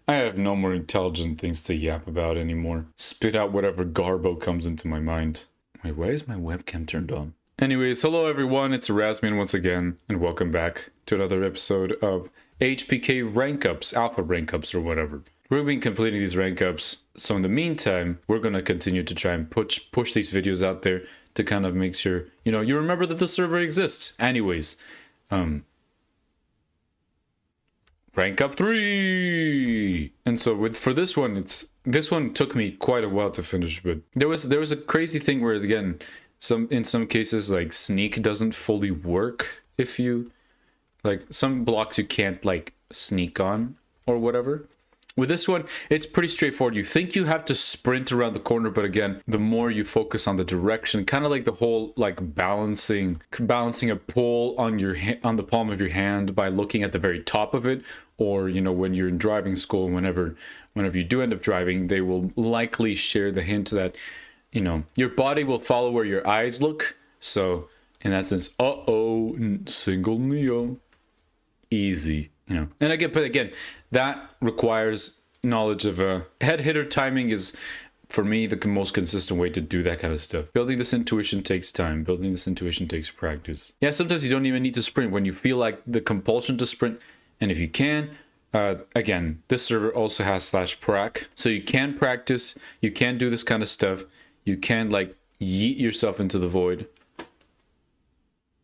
I have no more intelligent things to yap about anymore. Spit out whatever garbo comes into my mind. Wait, why is my webcam turned on? Anyways, hello everyone, it's Erasmian once again, and welcome back to another episode of HPK Rankups, Alpha Rankups or whatever. We've been completing these Rankups, so in the meantime, we're gonna continue to try and push these videos out there to kind of make sure, you know, you remember that the server exists. Anyways, Rankup 3! And so for this one, this one took me quite a while to finish, but there was a crazy thing where, again, in some cases, like, sneak doesn't fully work if you, like, some blocks you can't, like, sneak on or whatever. With this one, it's pretty straightforward. You think you have to sprint around the corner, but again, the more you focus on the direction, kind of like the whole, like, balancing a pole on on the palm of your hand by looking at the very top of it, or, you know, when you're in driving school, whenever you do end up driving, they will likely share the hint that, you know, your body will follow where your eyes look. So in that sense, single Neo, easy, you know. And again, but again, that requires knowledge of head hitter timing is, for me, the most consistent way to do that kind of stuff. Building this intuition takes time. Building this intuition takes practice. Yeah, sometimes you don't even need to sprint when you feel like the compulsion to sprint. And if you can, again, this server also has /prac, so you can practice, you can do this kind of stuff, you can, like, yeet yourself into the void.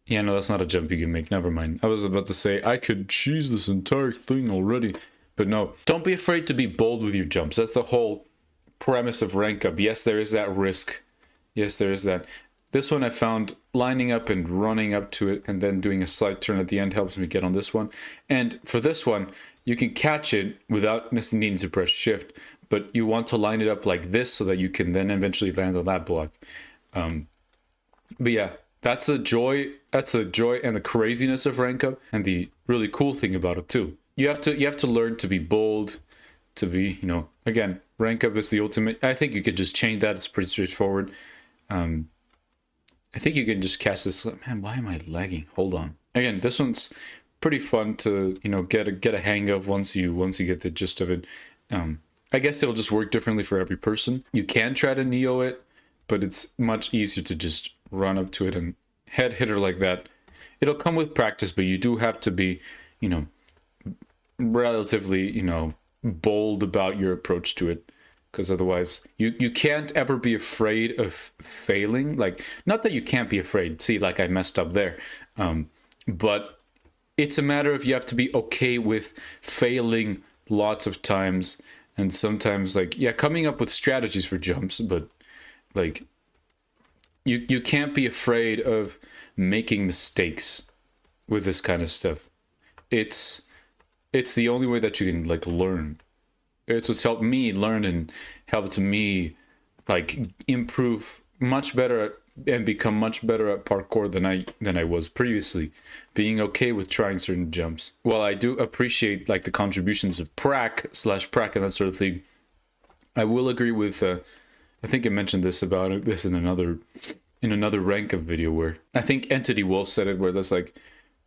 Yeah, no, that's not a jump you can make, never mind. I was about to say, I could cheese this entire thing already, but no. Don't be afraid to be bold with your jumps. That's the whole premise of Rankup. Yes, there is that risk. Yes, there is that. This one I found lining up and running up to it and then doing a slight turn at the end helps me get on this one. And for this one, you can catch it without necessarily needing to press shift, but you want to line it up like this so that you can then eventually land on that block. But yeah, that's the joy and the craziness of Rankup, and the really cool thing about it too. You have to learn to be bold, to be, you know, again, Rankup is the ultimate. I think you could just change that. It's pretty straightforward. I think you can just catch this. Man, why am I lagging? Hold on. Again, this one's pretty fun to, you know, get a hang of once you get the gist of it. I guess it'll just work differently for every person. You can try to Neo it, but it's much easier to just run up to it and head hitter like that. It'll come with practice, but you do have to be, you know, relatively, you know, bold about your approach to it. Because otherwise, you can't ever be afraid of failing. Like, not that you can't be afraid. See, like, I messed up there. But it's a matter of you have to be okay with failing lots of times. And sometimes, like, yeah, coming up with strategies for jumps. But, like, you can't be afraid of making mistakes with this kind of stuff. It's the only way that you can, like, learn. It's what's helped me learn and helped me, like, improve much better and become much better at parkour than I was previously. Being okay with trying certain jumps. While I do appreciate, like, the contributions of /prac and that sort of thing, I will agree with I think I mentioned this in another Rankup video where I think Entity Wolf said it, where there's, like,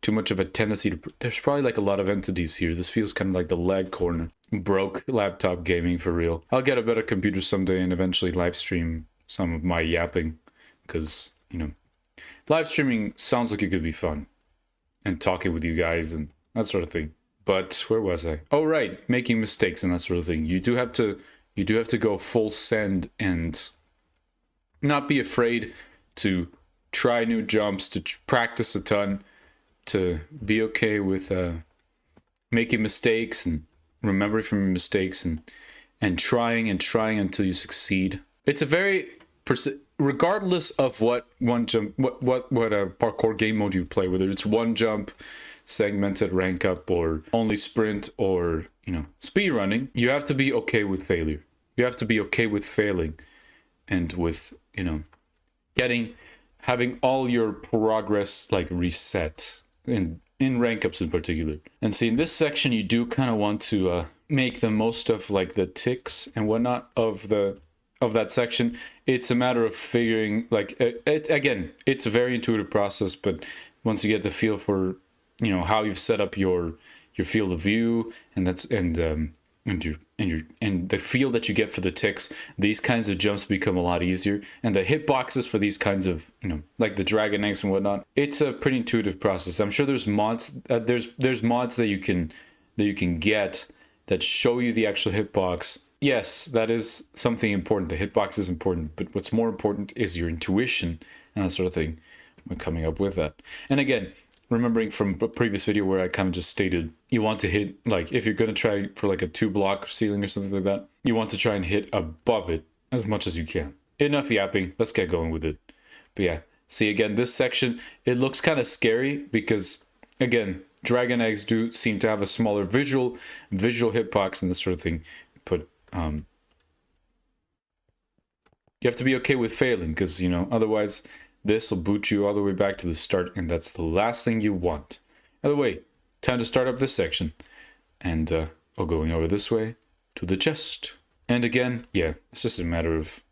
too much of a tendency to... There's probably, like, a lot of entities here. This feels kind of like the lag corner. Broke laptop gaming for real. I'll get a better computer someday and eventually live stream some of my yapping. Because, you know, live streaming sounds like it could be fun. And talking with you guys and that sort of thing. But where was I? Oh, right. Making mistakes and that sort of thing. You do have to go full send and not be afraid to try new jumps, to practice a ton, to be okay with making mistakes and remembering from your mistakes and trying until you succeed. It's a very regardless of what one jump, what a parkour game mode you play, whether it's one jump, segmented Rankup, or only sprint, or, you know, speed running, you have to be okay with failure. You have to be okay with failing, and with, you know, having all your progress, like, reset. In Rankups in particular. And see, in this section, you do kind of want to make the most of, like, the ticks and whatnot of that section. It's a matter of figuring, like, again, it's a very intuitive process, but once you get the feel for, you know, how you've set up your field of view and and the feel that you get for the ticks, these kinds of jumps become a lot easier. And the hitboxes for these kinds of, like the dragon eggs and whatnot, it's a pretty intuitive process. I'm sure there's mods. There's mods that you can get that show you the actual hitbox. Yes, that is something important. The hitbox is important, but what's more important is your intuition and that sort of thing when coming up with that. And again, remembering from a previous video where I kind of just stated, you want to hit, like, if you're going to try for like a 2-block ceiling or something like that, you want to try and hit above it as much as you can. Enough yapping, let's get going with it. But yeah, see, again, this section, it looks kind of scary because, again, dragon eggs do seem to have a smaller visual hitbox and this sort of thing. But you have to be okay with failing because, otherwise this will boot you all the way back to the start, and that's the last thing you want. Either way, time to start up this section. And going over this way to the chest. And again, yeah, it's just a matter of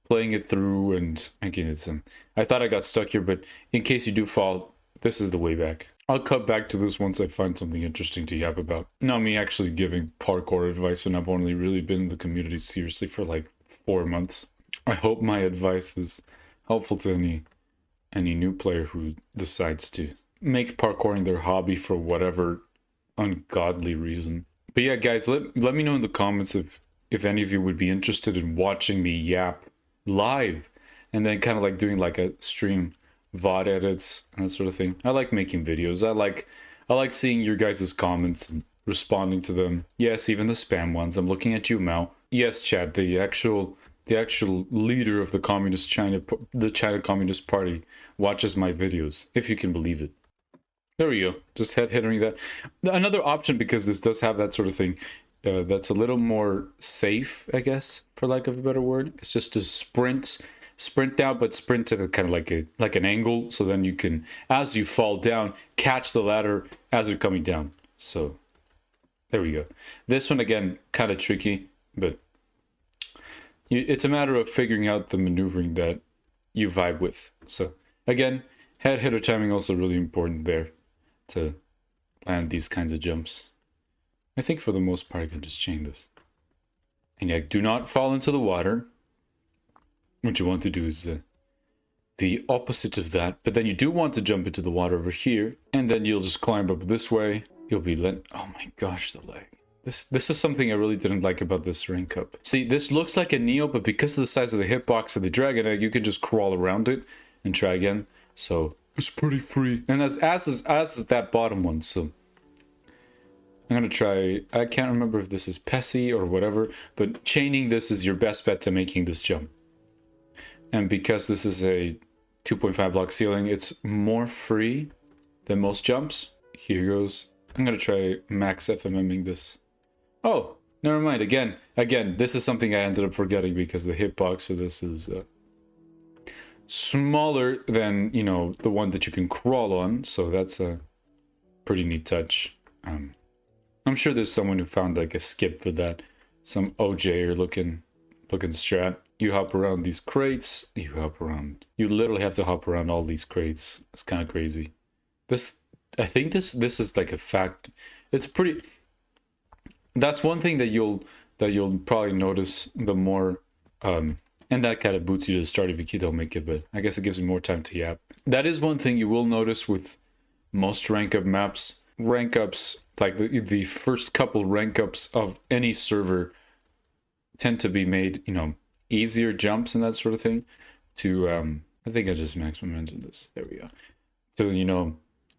playing it through. And again, I thought I got stuck here, but in case you do fall, this is the way back. I'll cut back to this once I find something interesting to yap about. Not me actually giving parkour advice when I've only really been in the community seriously for like 4 months. I hope my advice is helpful to any new player who decides to make parkouring their hobby for whatever ungodly reason. But yeah, guys, let me know in the comments if any of you would be interested in watching me yap live and then kind of like doing like a stream VOD edits and that sort of thing. I like making videos. I like seeing your guys' comments and responding to them. Yes, even the spam ones. I'm looking at you, Mao. Yes, Chad, the actual leader of the China Communist Party watches my videos, if you can believe it. There we go. Just hitting that. Another option, because this does have that sort of thing, that's a little more safe, I guess, for lack of a better word. It's just to sprint down, but sprint at a kind of like an angle, so then you can, as you fall down, catch the ladder as you're coming down. So there we go. This one again, kind of tricky, but it's a matter of figuring out the maneuvering that you vibe with. So again, head hitter timing also really important there to land these kinds of jumps. I think for the most part I can just chain this. And yeah, do not fall into the water. What you want to do is the opposite of that, but then you do want to jump into the water over here, and then you'll just climb up this way. You'll be oh my gosh, the leg. This is something I really didn't like about this Rankup. See, this looks like a Neo, but because of the size of the hitbox of the dragon egg, you can just crawl around it and try again. So it's pretty free. And as is that bottom one. So I'm gonna try. I can't remember if this is Pessy or whatever, but chaining this is your best bet to making this jump. And because this is a 2.5 block ceiling, it's more free than most jumps. Here goes. I'm gonna try max FMMing this. Oh, never mind. Again, this is something I ended up forgetting because the hitbox for this is smaller than, the one that you can crawl on. So that's a pretty neat touch. I'm sure there's someone who found like a skip for that. Some OJ or looking strat. You hop around these crates. You literally have to hop around all these crates. It's kind of crazy. I think this is like a fact. It's pretty. That's one thing that you'll probably notice the more, and that kind of boots you to the start if you don't make it. But I guess it gives you more time to yap. That is one thing you will notice with most rank up maps. Rank ups, like the first couple rank ups of any server, tend to be made, easier jumps and that sort of thing. To I think I just maximum mentioned this. There we go. To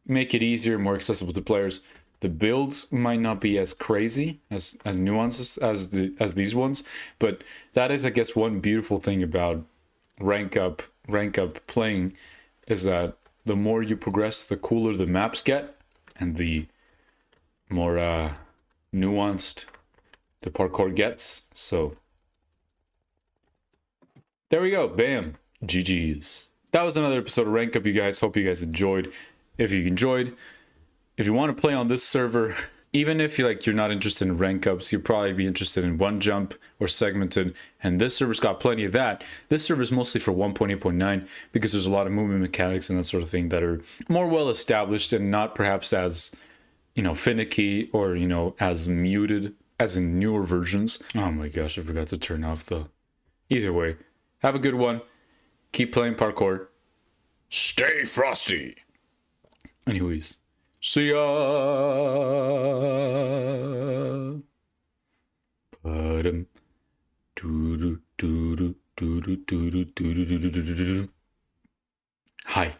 make it easier, more accessible to players. The builds might not be as crazy, as nuanced as these ones, but that is, I guess, one beautiful thing about rank up playing, is that the more you progress, the cooler the maps get, and the more nuanced the parkour gets. So there we go. Bam. GG's. That was another episode of Rank Up, you guys. Hope you guys enjoyed. If you enjoyed, if you want to play on this server, even if you're not interested in rank ups, you'll probably be interested in one jump or segmented, and this server's got plenty of that. This server is mostly for 1.8.9 because there's a lot of movement mechanics and that sort of thing that are more well established and not perhaps as finicky or as muted as in newer versions. Oh my gosh, I forgot to turn off the... Either way, have a good one. Keep playing parkour. Stay frosty. Anyways, see ya. Ba-dum. Hi.